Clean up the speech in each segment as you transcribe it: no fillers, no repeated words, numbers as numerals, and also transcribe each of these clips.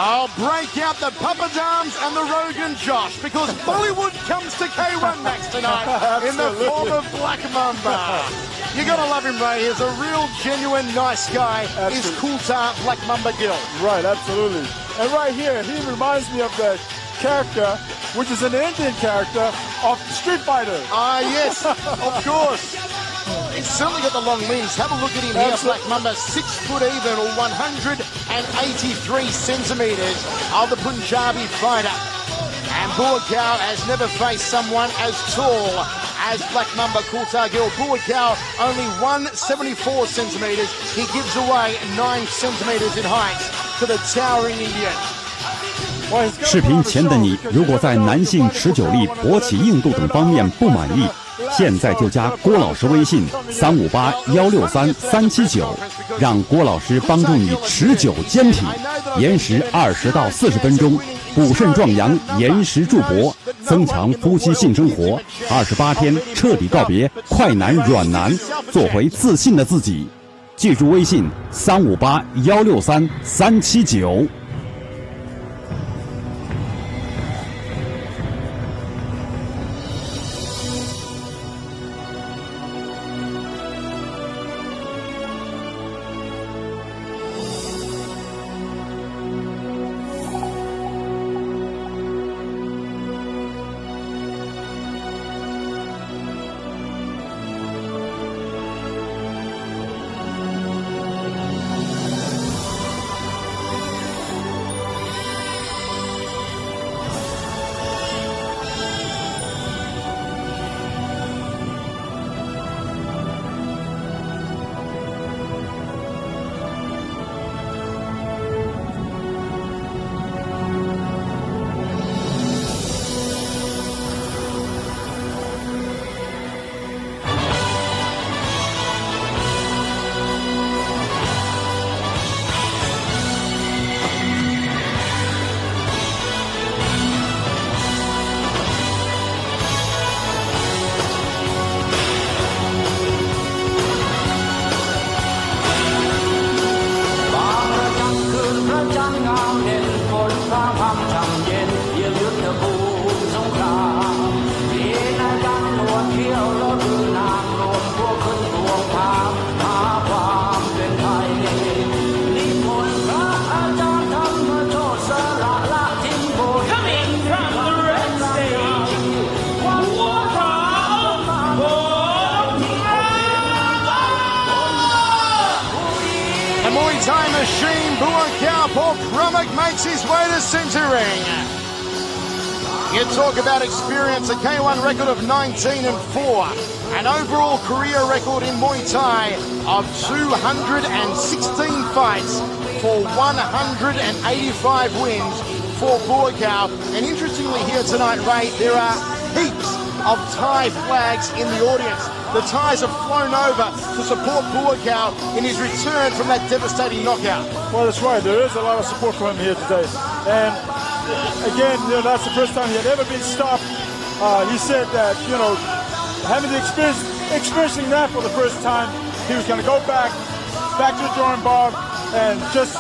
I'll break out the Papa Dams and the Rogan Josh because Bollywood comes to K1 next tonight in the form of Black Mamba. You gotta love him, Ray. He's a real, genuine, nice guy. Is Kultar Black Mamba Gill. Right, absolutely. And right here, he reminds me of the character, which is an Indian character, of Street Fighter. Ah, yes, of course. He's certainly got the long limbs. Have a look at him here, Black Mamba, 6 foot even, or 183 centimetres of the Punjabi fighter. And Buakaw has never faced someone as tall as Black Mamba Kultar Gill. Buakaw only 174 centimetres. He gives away 9 centimetres in height to the towering Indian. 视频前的你，如果在男性持久力、勃起硬度等方面不满意，现在就加郭老师微信358163379，让郭老师帮助你持久坚挺，延时20到40分钟，补肾壮阳，延时助勃，增强夫妻性生活，28天彻底告别快男软男，做回自信的自己。记住微信358163379。Time machine, Buakaw Paul Crummock makes his way to centering. You talk about experience, a K1 record of 19-4, an overall career record in Muay Thai of 216 fights for 185 wins for Buakaw. And interestingly here tonight, Ray, there are heaps of Thai flags in the audience. The Thais have flown over to support Buakaw in his return from that devastating knockout. Well, that's right. There is a lot of support for him here today. And again, that's the first time he had ever been stopped. He said that, having the experiencing that for the first time, he was going to go back to the drawing board and just,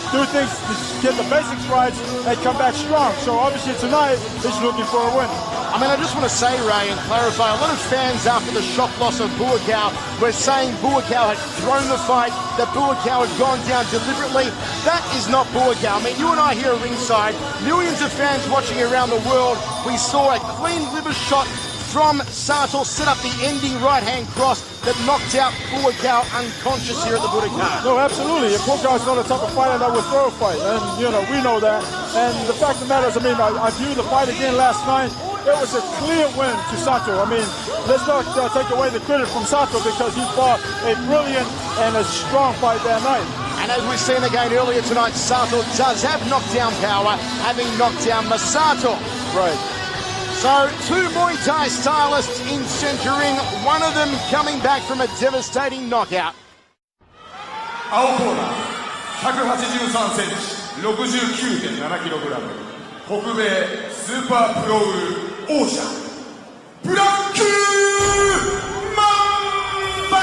do things to get the basics right and come back strong. So obviously tonight, he's looking for a win. I mean, I just want to say, Ray, and clarify, a lot of fans after the shock loss of Buakaw were saying Buakaw had thrown the fight, that Buakaw had gone down deliberately. That is not Buakaw. I mean, you and I here at ringside, millions of fans watching around the world, we saw a clean liver shot from Sato set up the ending right-hand cross that knocked out Buakaw unconscious here at the Budokan. No, absolutely. Buakaw is not the type of fighter that would throw a fight, and we know that. And the fact of the matter is, I viewed the fight again last night. It was a clear win to Sato. Let's not take away the credit from Sato because he fought a brilliant and a strong fight that night. And as we've seen again earlier tonight, Sato does have knockdown power, having knocked down Masato. Right. So, 2 Muay Thai stylists in centering, one of them coming back from a devastating knockout. 青コーナー、183センチ、69.7kg、北米スーパープロウル王者、ブラックマンバ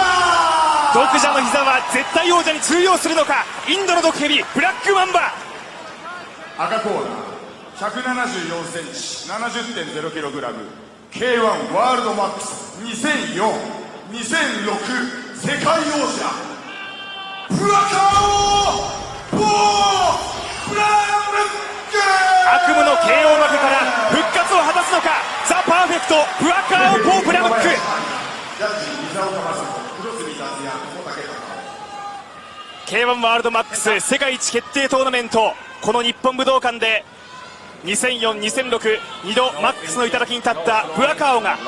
独自の膝は絶対王者に通用するのか、インドの毒蛇、ブラックマンバ。赤コーナー174センチ 70.0 キログラム K1 ワールドマックス2004、2006世界王者ブラカオ・ボー・ブランク。悪夢の KO 負けから復活を果たすのか、ザ・パーフェクトブラカオ・ポープラムック。ジャッジ伊沢正人、黒住達也、友武隆。 K1 ワールドマックス世界一決定トーナメント、この日本武道館で2004、2006 2度マックスの頂に立ったブラカオが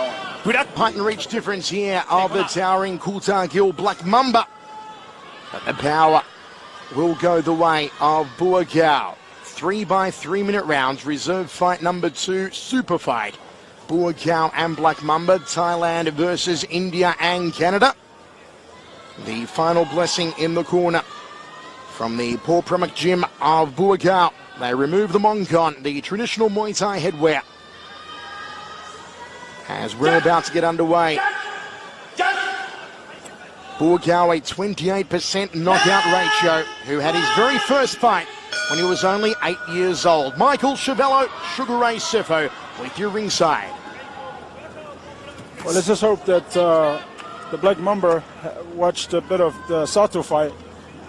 Height and reach difference here of the towering Kultagil Black Mamba. But the power will go the way of Buakau. 3 by 3 minute rounds, reserve fight number 2, super fight. Buakau and Black Mamba, Thailand versus India and Canada. The final blessing in the corner from the Paul Pramac gym of Buakau. They remove the Mongkon, the traditional Muay Thai headwear, as we're about to get underway. Buakau, a 28% knockout ratio, who had his very first fight when he was only 8 years old. Michael Chavello, Sugar Ray Sefo with you ringside. Well, let's just hope that the Black Mamba watched a bit of the Sato fight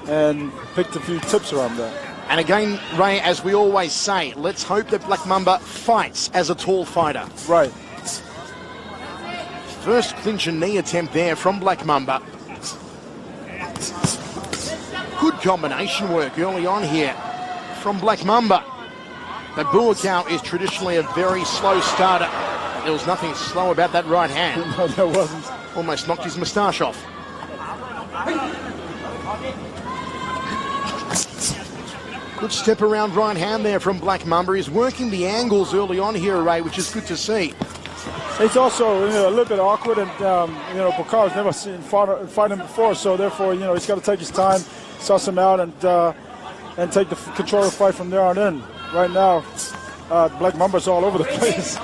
and picked a few tips around that. And again, Ray, as we always say, let's hope that Black Mamba fights as a tall fighter. Right. First clinch and knee attempt there from Black Mamba. Good combination work early on here from Black Mamba. But Buakau is traditionally a very slow starter. There was nothing slow about that right hand. No, there wasn't. Almost knocked his moustache off. Good step around right hand there from Black Mamba. He's working the angles early on here, Ray, which is good to see. It's also a little bit awkward, and Buakau's never seen fight him before, so therefore he's got to take his time, suss him out, and take the control of the fight from there on in. Right now, Black Mamba's all over the place.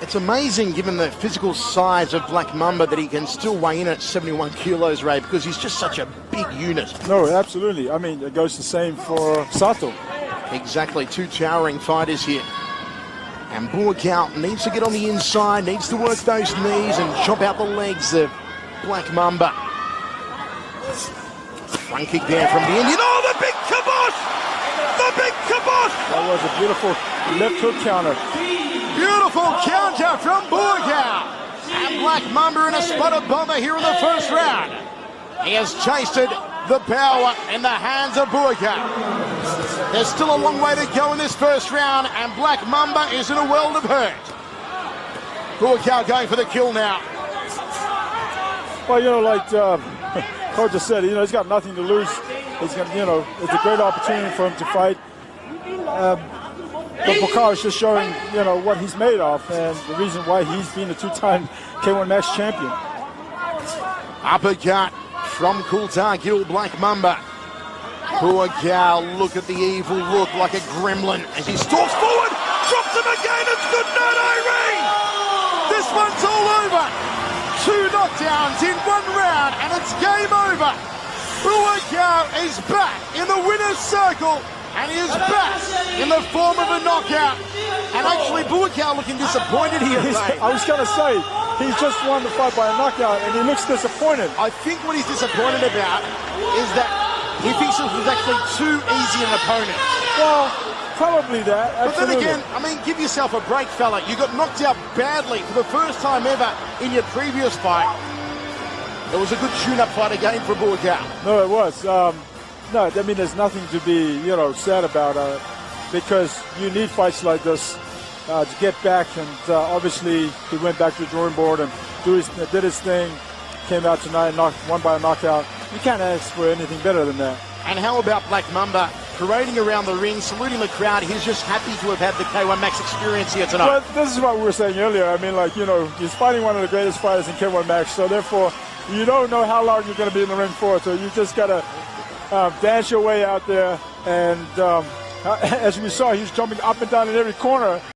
It's amazing, given the physical size of Black Mamba, that he can still weigh in at 71 kilos, Ray, because he's just such a big unit. No, absolutely. I mean, it goes the same for Sato. Exactly, 2 towering fighters here. And Buakau needs to get on the inside, needs to work those knees and chop out the legs of Black Mamba. Front kick there from the Indian. Oh, the big kibosh! The big kibosh! That was a beautiful left hook counter. Beautiful counter from Buakau. And Black Mamba in a spotted bomber here in the first round. He has tasted the power in the hands of Buakau. There's still a long way to go in this first round, and Black Mamba is in a world of hurt. Buakau going for the kill now. Well, like Coach just said, he's got nothing to lose. He's got, it's a great opportunity for him to fight. But Buakau is just showing, what he's made of, and the reason why he's been a 2-time K1 Max champion. Uppercut from Kultagil Black Mamba. Buakau, look at the evil look, like a gremlin as he stalks forward, drops him again. It's good night, Irene. This one's all over. 2 knockdowns in 1 round, and it's game over. Buakau is back in the winner's circle, and he is back in the form of a knockout. And actually, Buakau looking disappointed here. I was going to say, he's just won the fight by a knockout, and he looks disappointed. I think what he's disappointed about is that he thinks this was actually too easy an opponent. Well, probably that. But Absolutely. then again, give yourself a break, fella. You got knocked out badly for the first time ever in your previous fight. It was a good tune-up fight again for Buakau. No, it was. No, I mean, there's nothing to be, sad about because you need fights like this to get back. And obviously, he went back to the drawing board and did his thing. Came out tonight, won by a knockout. You can't ask for anything better than that. And how about Black Mamba parading around the ring, saluting the crowd? He's just happy to have had the K1 Max experience here tonight. Well, this is what we were saying earlier. I mean, he's fighting one of the greatest fighters in K1 Max, so therefore, you don't know how long you're going to be in the ring for, so you just got to dance your way out there. And as we saw, he's jumping up and down in every corner.